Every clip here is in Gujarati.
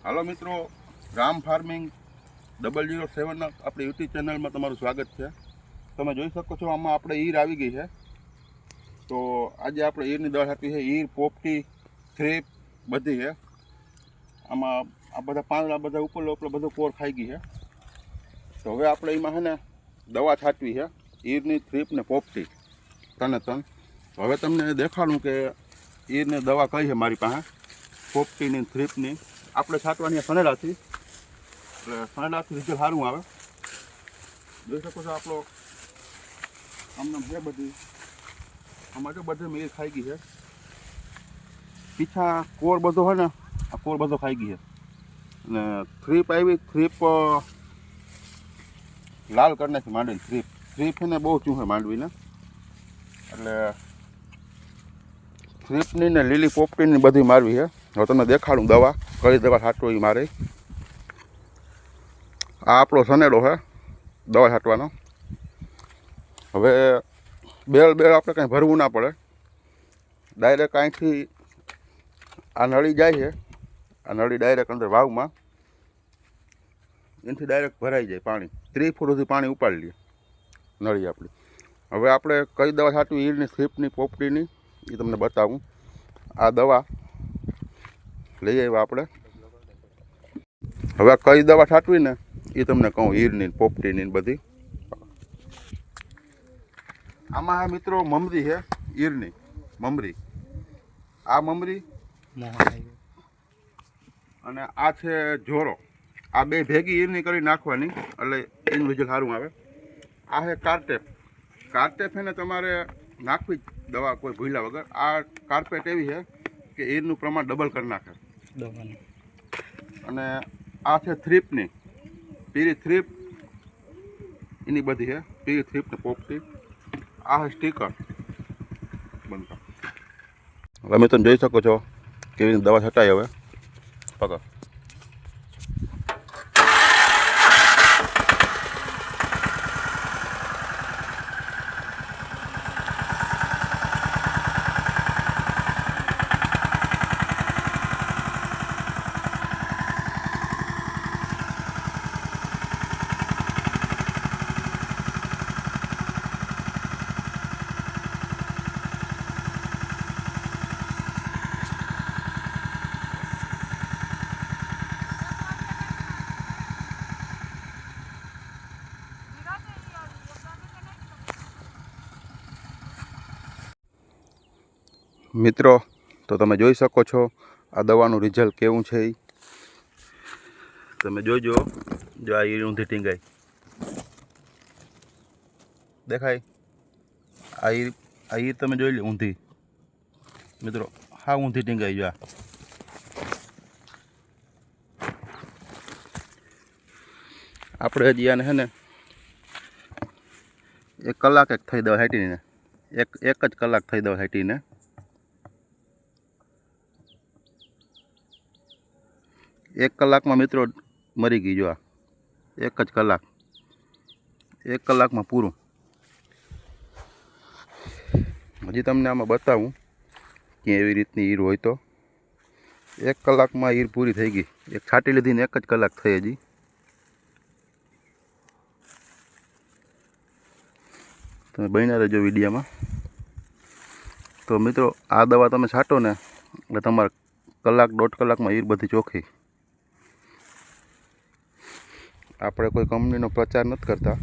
હાલો મિત્રો, રામ ફાર્મિંગ 007 આપણી યુટ્યુબ ચેનલમાં તમારું સ્વાગત છે. તમે જોઈ શકો છો આમાં આપણે ઈર આવી ગઈ છે. તો આજે આપણે ઈરની દવા આપી છે. ઈર, પોપટી, થ્રીપ બધી છે આમાં. આ બધા પાંદડા બધા ઉપર બધું કોર ખાઈ ગઈ છે. તો હવે આપણે એમાં છે ને દવા છાંટવી છે, ઈરની, થ્રીપ ને પોપટી ત્રણ. હવે તમને દેખાડું કે ઈરની દવા કઈ છે મારી પાસે, પોપટીની, થ્રીપની. આપણે છાંટવાની સનેડાથી, એટલે સનેડાથી રિઝલ્ટ સારું આવે. જોઈ શકો છો આપણો આમને છે બધી, આમાં તો બધે મેલ ખાઈ ગઈ છે. પીછા કોર બધો હોય ને, આ કોર બધો ખાઈ ગઈ છે. અને થ્રીપ આવી, થ્રીપ લાલ કરી નાખી માંડવી. થ્રીપ છે ને બહુ ચૂહે માંડવીને, એટલે થ્રીપની ને લીલી પોપટીની બધી મારવી છે. હવે તમને દેખાડું દવા, કઈ દવા છાંટવો એ મારે. આ આપણો સનેડો છે દવા છાંટવાનો. હવે બેલ આપણે કાંઈ ભરવું ના પડે, ડાયરેક્ટ અહીંથી આ નળી જાય છે, આ નળી ડાયરેક્ટ અંદર વાવમાં, એનાથી ડાયરેક્ટ ભરાઈ જાય પાણી. 3 ફૂટ સુધી પાણી ઉપાડી લે નળી આપણી. હવે આપણે કઈ દવા છાંટવી, ઈરની, થ્રીપની, પોપટીની, એ તમને બતાવું. આ દવા લઈ આવ્યા આપણે. હવે કઈ દવા છાંટવી ને એ તમને કહું, ઈરની, પોપટીની બધી. આમાં મિત્રો મમરી છે, ઈરની મમરી. આ મમરી અને આ છે જોરો. આ બે ભેગી ઈરની કરી નાખવાની, એટલે એનું રિઝલ્ટ સારું આવે. આ છે કાર્ટેપ. કાર્ટેપ છે ને તમારે નાખવી જ દવા કોઈ ભૂલ્યા વગર. આ કાર્પેટ એવી છે કે ઈરનું પ્રમાણ ડબલ કરી નાખે. અને આ છે થ્રીપની, પીરી થ્રીપ એની બધી છે, પીરી થ્રીપ ને પોપટી. આ છે સ્ટીકર બનતા. તમે તમે જોઈ શકો છો કેવી રીતે દવા છટાય. હવે પકડ. મિત્રો, તો તમે જોઈ શકો છો આ દવાનું રિઝલ્ટ કેવું છે. તમે જોજો. જો આ ઈર ઊંધી ટીંગાઈ દેખાય. આ ઈર તમે જોઈ લો ઊંધી. મિત્રો હા, ઊંધી ટીંગાઈ. જો આપણે હજી આને છે ને 1 કલાક એક થઈ દવા હાટીને, એક જ કલાક થઈ દવા હાટીને. 1 કલાકમાં મિત્રો મરી ગઈ. જો આ 1 જ કલાક, 1 કલાકમાં પૂરું. હજી તમને આમાં બતાવું કે એવી રીતની ઈર હોય તો 1 કલાકમાં ઈર પૂરી થઈ ગઈ. એક છાંટી લીધી ને 1 જ કલાક થઈ હજી. તમે બન્યા રહેજો વિડીયામાં. તો મિત્રો આ દવા તમે છાંટો ને એટલે તમારે 1-1.5 કલાકમાં ઈર બધી ચોખ્ખી. આપણે કોઈ કંપનીનો પ્રચાર નથી કરતા,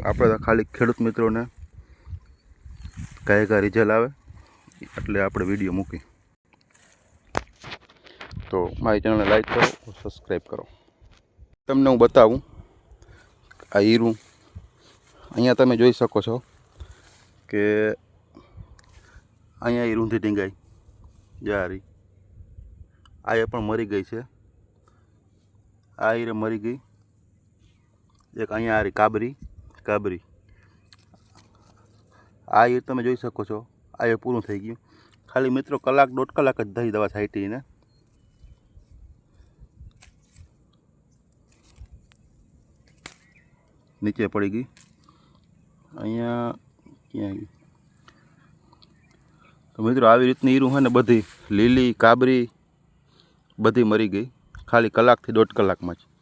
આપણે તો ખાલી ખેડૂત મિત્રોને કયા રિઝલ્ટ આવે એટલે આપણે વિડીયો મૂકી. તો મારી ચેનલને લાઈક કરો, સબસ્ક્રાઈબ કરો. તમને હું બતાવું આ ઈરું. અહીંયા તમે જોઈ શકો છો કે અહીંયા ઈર ઊંધી ટીંગાઈ જારી. આ એ પણ મરી ગઈ છે. આ ઈરે મરી ગઈ. એક અહીંયા આરી કાબરી. આ ઈર તમે જોઈ શકો છો. આ એ પૂરું થઈ ગયું. ખાલી મિત્રો 1-1.5 કલાક જ દહીં દવા છાંટીને. નીચે પડી ગઈ. અહીંયા ક્યાં ગઈ? તો મિત્રો આવી રીતની ઈરું છે ને બધી લીલી, કાબરી બધી મરી ગઈ. ખાલી કલાકથી 1.5 કલાકમાં જ.